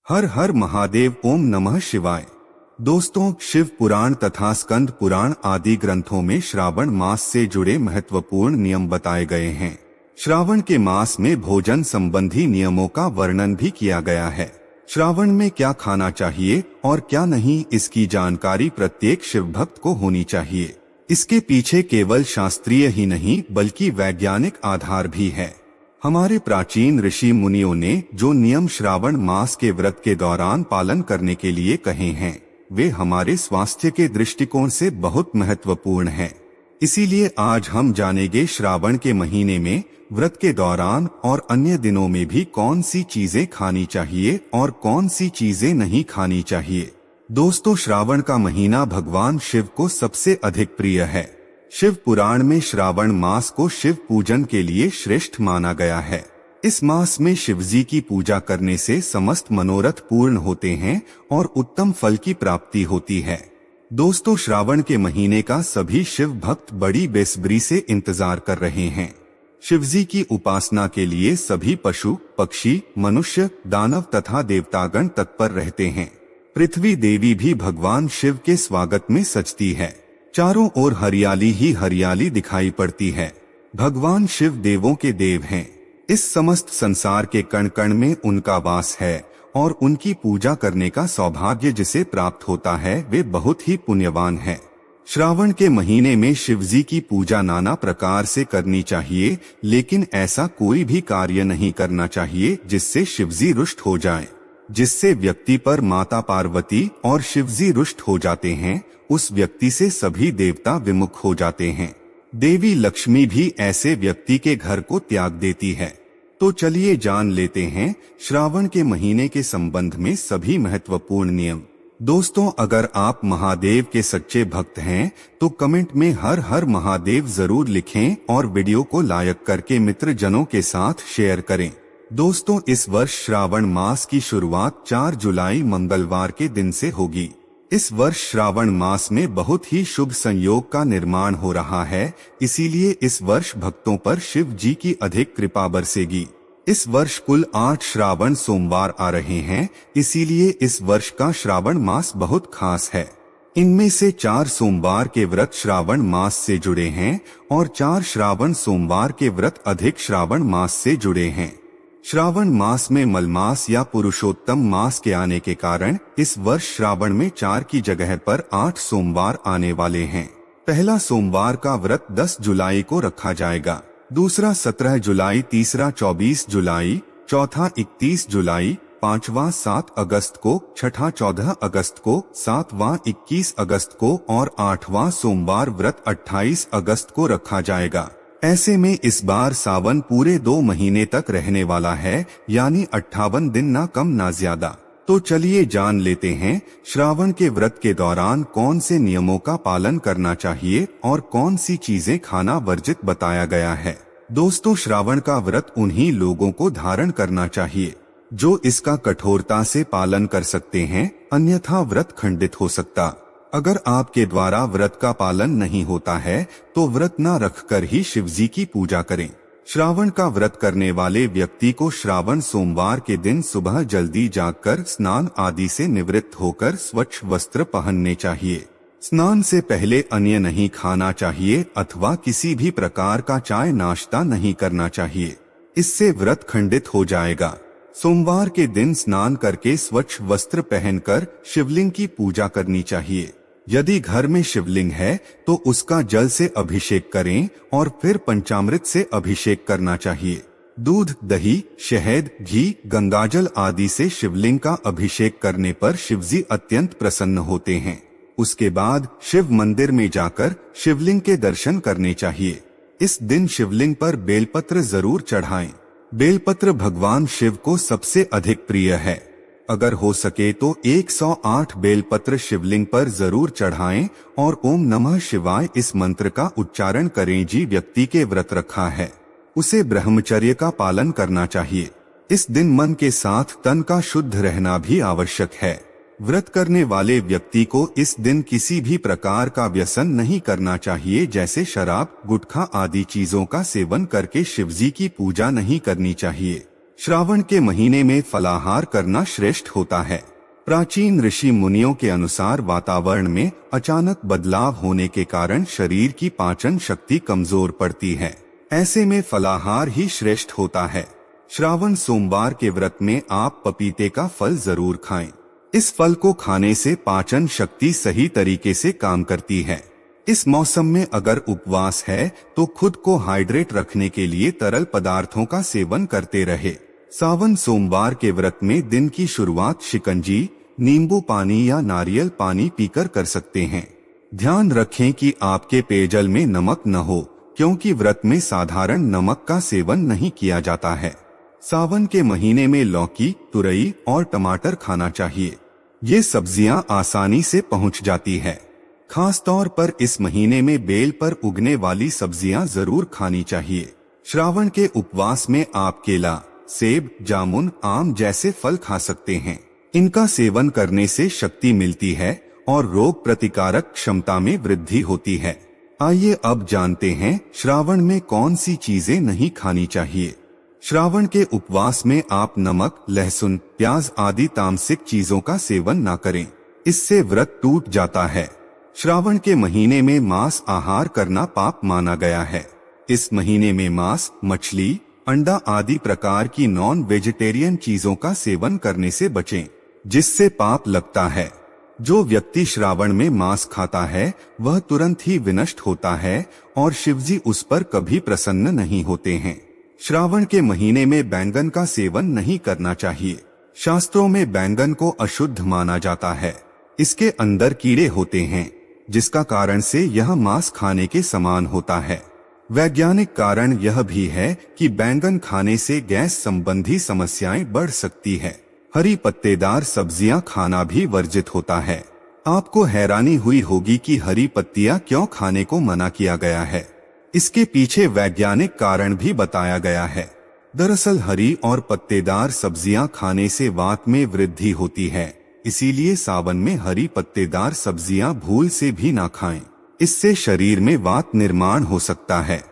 हर हर महादेव, ओम नमः शिवाय। दोस्तों, शिव पुराण तथा स्कंद पुराण आदि ग्रंथों में श्रावण मास से जुड़े महत्वपूर्ण नियम बताए गए हैं। श्रावण के मास में भोजन संबंधी नियमों का वर्णन भी किया गया है। श्रावण में क्या खाना चाहिए और क्या नहीं, इसकी जानकारी प्रत्येक शिव भक्त को होनी चाहिए। इसके पीछे केवल शास्त्रीय ही नहीं बल्कि वैज्ञानिक आधार भी है। हमारे प्राचीन ऋषि मुनियों ने जो नियम श्रावण मास के व्रत के दौरान पालन करने के लिए कहे हैं, वे हमारे स्वास्थ्य के दृष्टिकोण से बहुत महत्वपूर्ण हैं। इसीलिए आज हम जानेंगे श्रावण के महीने में व्रत के दौरान और अन्य दिनों में भी कौन सी चीजें खानी चाहिए और कौन सी चीजें नहीं खानी चाहिए। दोस्तों, श्रावण का महीना भगवान शिव को सबसे अधिक प्रिय है। शिव पुराण में श्रावण मास को शिव पूजन के लिए श्रेष्ठ माना गया है। इस मास में शिवजी की पूजा करने से समस्त मनोरथ पूर्ण होते हैं और उत्तम फल की प्राप्ति होती है। दोस्तों, श्रावण के महीने का सभी शिव भक्त बड़ी बेसब्री से इंतजार कर रहे हैं। शिवजी की उपासना के लिए सभी पशु, पक्षी, मनुष्य, दानव तथा देवतागण तत्पर रहते हैं। पृथ्वी देवी भी भगवान शिव के स्वागत में सजती है। चारों ओर हरियाली ही हरियाली दिखाई पड़ती है। भगवान शिव देवों के देव हैं। इस समस्त संसार के कण कण में उनका वास है और उनकी पूजा करने का सौभाग्य जिसे प्राप्त होता है वे बहुत ही पुण्यवान है। श्रावण के महीने में शिवजी की पूजा नाना प्रकार से करनी चाहिए, लेकिन ऐसा कोई भी कार्य नहीं करना चाहिए जिससे शिवजी रुष्ट हो जाए। जिससे व्यक्ति पर माता पार्वती और शिवजी रुष्ट हो जाते हैं, उस व्यक्ति से सभी देवता विमुख हो जाते हैं। देवी लक्ष्मी भी ऐसे व्यक्ति के घर को त्याग देती है। तो चलिए जान लेते हैं श्रावण के महीने के संबंध में सभी महत्वपूर्ण नियम। दोस्तों, अगर आप महादेव के सच्चे भक्त हैं तो कमेंट में हर हर महादेव जरूर लिखें और वीडियो को लाइक करके मित्र जनों के साथ शेयर करें। दोस्तों, इस वर्ष श्रावण मास की शुरुआत 4 जुलाई मंगलवार के दिन से होगी। इस वर्ष श्रावण मास में बहुत ही शुभ संयोग का निर्माण हो रहा है, इसीलिए इस वर्ष भक्तों पर शिव जी की अधिक कृपा बरसेगी। इस वर्ष कुल 8 श्रावण सोमवार आ रहे हैं, इसीलिए इस वर्ष का श्रावण मास बहुत खास है। इनमें से 4 सोमवार के व्रत श्रावण मास से जुड़े हैं और 4 श्रावण सोमवार के व्रत अधिक श्रावण मास से जुड़े हैं। श्रावण मास में मलमास या पुरुषोत्तम मास के आने के कारण इस वर्ष श्रावण में 4 की जगह पर 8 सोमवार आने वाले हैं। पहला सोमवार का व्रत 10 जुलाई को रखा जाएगा, दूसरा 17 जुलाई, तीसरा 24 जुलाई, चौथा 31 जुलाई, पांचवा 7 अगस्त को, छठा 14 अगस्त को, सातवां 21 अगस्त को और 8वां सोमवार व्रत 28 अगस्त को रखा जाएगा। ऐसे में इस बार सावन पूरे 2 महीने तक रहने वाला है, यानी 58 दिन, ना कम ना ज्यादा। तो चलिए जान लेते हैं श्रावण के व्रत के दौरान कौन से नियमों का पालन करना चाहिए और कौन सी चीजें खाना वर्जित बताया गया है। दोस्तों, श्रावण का व्रत उन्हीं लोगों को धारण करना चाहिए जो इसका कठोरता से पालन कर सकते हैं, अन्यथा व्रत खंडित हो सकता। अगर आपके द्वारा व्रत का पालन नहीं होता है तो व्रत न रखकर ही शिवजी की पूजा करें। श्रावण का व्रत करने वाले व्यक्ति को श्रावण सोमवार के दिन सुबह जल्दी जागकर स्नान आदि से निवृत्त होकर स्वच्छ वस्त्र पहनने चाहिए। स्नान से पहले अन्न नहीं खाना चाहिए अथवा किसी भी प्रकार का चाय नाश्ता नहीं करना चाहिए, इससे व्रत खंडित हो जाएगा। सोमवार के दिन स्नान करके स्वच्छ वस्त्र पहनकर शिवलिंग की पूजा करनी चाहिए। यदि घर में शिवलिंग है तो उसका जल से अभिषेक करें और फिर पंचामृत से अभिषेक करना चाहिए। दूध, दही, शहद, घी, गंगाजल आदि से शिवलिंग का अभिषेक करने पर शिवजी अत्यंत प्रसन्न होते हैं। उसके बाद शिव मंदिर में जाकर शिवलिंग के दर्शन करने चाहिए। इस दिन शिवलिंग पर बेलपत्र जरूर चढ़ाएं। बेलपत्र भगवान शिव को सबसे अधिक प्रिय है। अगर हो सके तो 108 बेलपत्र शिवलिंग पर जरूर चढ़ाएं और ओम नमः शिवाय इस मंत्र का उच्चारण करें। जी व्यक्ति के व्रत रखा है उसे ब्रह्मचर्य का पालन करना चाहिए। इस दिन मन के साथ तन का शुद्ध रहना भी आवश्यक है। व्रत करने वाले व्यक्ति को इस दिन किसी भी प्रकार का व्यसन नहीं करना चाहिए, जैसे शराब, गुटखा आदि चीजों का सेवन करके शिवजी की पूजा नहीं करनी चाहिए। श्रावण के महीने में फलाहार करना श्रेष्ठ होता है। प्राचीन ऋषि मुनियों के अनुसार वातावरण में अचानक बदलाव होने के कारण शरीर की पाचन शक्ति कमजोर पड़ती है। ऐसे में फलाहार ही श्रेष्ठ होता है। श्रावण सोमवार के व्रत में आप पपीते का फल जरूर खाएं। इस फल को खाने से पाचन शक्ति सही तरीके से काम करती है। इस मौसम में अगर उपवास है तो खुद को हाइड्रेट रखने के लिए तरल पदार्थों का सेवन करते रहे। सावन सोमवार के व्रत में दिन की शुरुआत शिकंजी, नींबू पानी या नारियल पानी पीकर कर सकते हैं। ध्यान रखें कि आपके पेयजल में नमक न हो, क्योंकि व्रत में साधारण नमक का सेवन नहीं किया जाता है। सावन के महीने में लौकी, तुरई और टमाटर खाना चाहिए। ये सब्जियां आसानी से पहुंच जाती है। खास तौर पर इस महीने में बेल पर उगने वाली सब्जियां जरूर खानी चाहिए। श्रावण के उपवास में आप केला, सेब, जामुन, आम जैसे फल खा सकते हैं। इनका सेवन करने से शक्ति मिलती है और रोग प्रतिकारक क्षमता में वृद्धि होती है। आइए अब जानते हैं श्रावण में कौन सी चीजें नहीं खानी चाहिए। श्रावण के उपवास में आप नमक, लहसुन, प्याज आदि तामसिक चीजों का सेवन ना करें, इससे व्रत टूट जाता है। श्रावण के महीने में मांस आहार करना पाप माना गया है। इस महीने में मांस, मछली, अंडा आदि प्रकार की नॉन वेजिटेरियन चीजों का सेवन करने से बचें, जिससे पाप लगता है। जो व्यक्ति श्रावण में मांस खाता है वह तुरंत ही विनष्ट होता है और शिवजी उस पर कभी प्रसन्न नहीं होते हैं। श्रावण के महीने में बैंगन का सेवन नहीं करना चाहिए। शास्त्रों में बैंगन को अशुद्ध माना जाता है। इसके अंदर कीड़े होते हैं, जिसका कारण से यह मांस खाने के समान होता है। वैज्ञानिक कारण यह भी है कि बैंगन खाने से गैस संबंधी समस्याएं बढ़ सकती है। हरी पत्तेदार सब्जियां खाना भी वर्जित होता है। आपको हैरानी हुई होगी कि हरी पत्तियां क्यों खाने को मना किया गया है। इसके पीछे वैज्ञानिक कारण भी बताया गया है। दरअसल हरी और पत्तेदार सब्जियां खाने से वात में वृद्धि होती है, इसीलिए सावन में हरी पत्तेदार सब्जियां भूल से भी ना खाएं। इससे शरीर में वात निर्माण हो सकता है।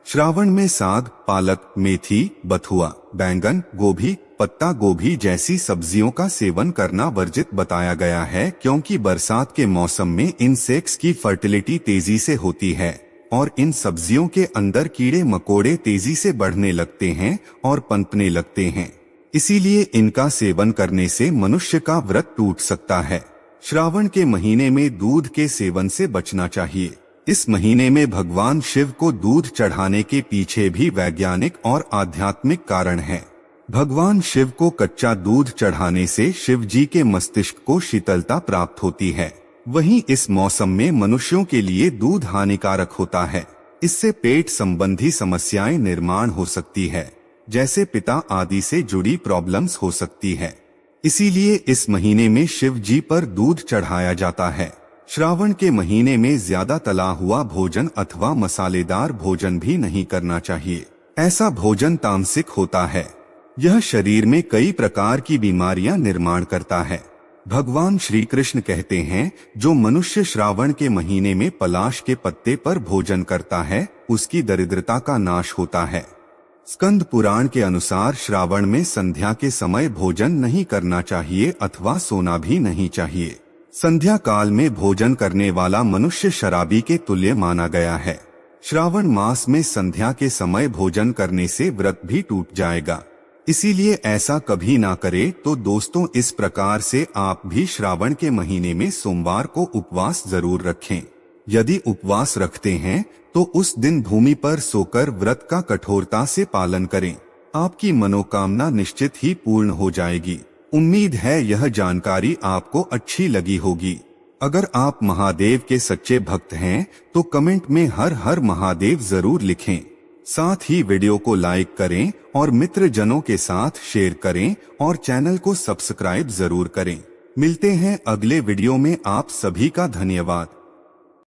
श्रावण में साग, पालक, मेथी, बथुआ, बैंगन, गोभी, पत्ता गोभी जैसी सब्जियों का सेवन करना वर्जित बताया गया है, क्योंकि बरसात के मौसम में इंसेक्ट्स की फर्टिलिटी तेजी से होती है और इन सब्जियों के अंदर कीड़े मकोड़े तेजी से बढ़ने लगते हैं और पनपने लगते हैं। इसीलिए इनका सेवन करने से मनुष्य का व्रत टूट सकता है। श्रावण के महीने में दूध के सेवन से बचना चाहिए। इस महीने में भगवान शिव को दूध चढ़ाने के पीछे भी वैज्ञानिक और आध्यात्मिक कारण है। भगवान शिव को कच्चा दूध चढ़ाने से शिव जी के मस्तिष्क को शीतलता प्राप्त होती है। वहीं इस मौसम में मनुष्यों के लिए दूध हानिकारक होता है। इससे पेट संबंधी समस्याएं निर्माण हो सकती है, जैसे पित्त आदि से जुड़ी प्रॉब्लम्स हो सकती है। इसीलिए इस महीने में शिव जी पर दूध चढ़ाया जाता है। श्रावण के महीने में ज्यादा तला हुआ भोजन अथवा मसालेदार भोजन भी नहीं करना चाहिए। ऐसा भोजन तामसिक होता है। यह शरीर में कई प्रकार की बीमारियां निर्माण करता है। भगवान श्री कृष्ण कहते हैं, जो मनुष्य श्रावण के महीने में पलाश के पत्ते पर भोजन करता है उसकी दरिद्रता का नाश होता है। स्कंद पुराण के अनुसार श्रावण में संध्या के समय भोजन नहीं करना चाहिए अथवा सोना भी नहीं चाहिए। संध्या काल में भोजन करने वाला मनुष्य शराबी के तुल्य माना गया है। श्रावण मास में संध्या के समय भोजन करने से व्रत भी टूट जाएगा, इसीलिए ऐसा कभी ना करे। तो दोस्तों, इस प्रकार से आप भी श्रावण के महीने में सोमवार को उपवास जरूर रखें। यदि उपवास रखते हैं तो उस दिन भूमि पर सोकर व्रत का कठोरता से पालन करें। आपकी मनोकामना निश्चित ही पूर्ण हो जाएगी। उम्मीद है यह जानकारी आपको अच्छी लगी होगी। अगर आप महादेव के सच्चे भक्त हैं तो कमेंट में हर हर महादेव जरूर लिखें। साथ ही वीडियो को लाइक करें और मित्र जनों के साथ शेयर करें और चैनल को सब्सक्राइब जरूर करें। मिलते हैं अगले वीडियो में। आप सभी का धन्यवाद।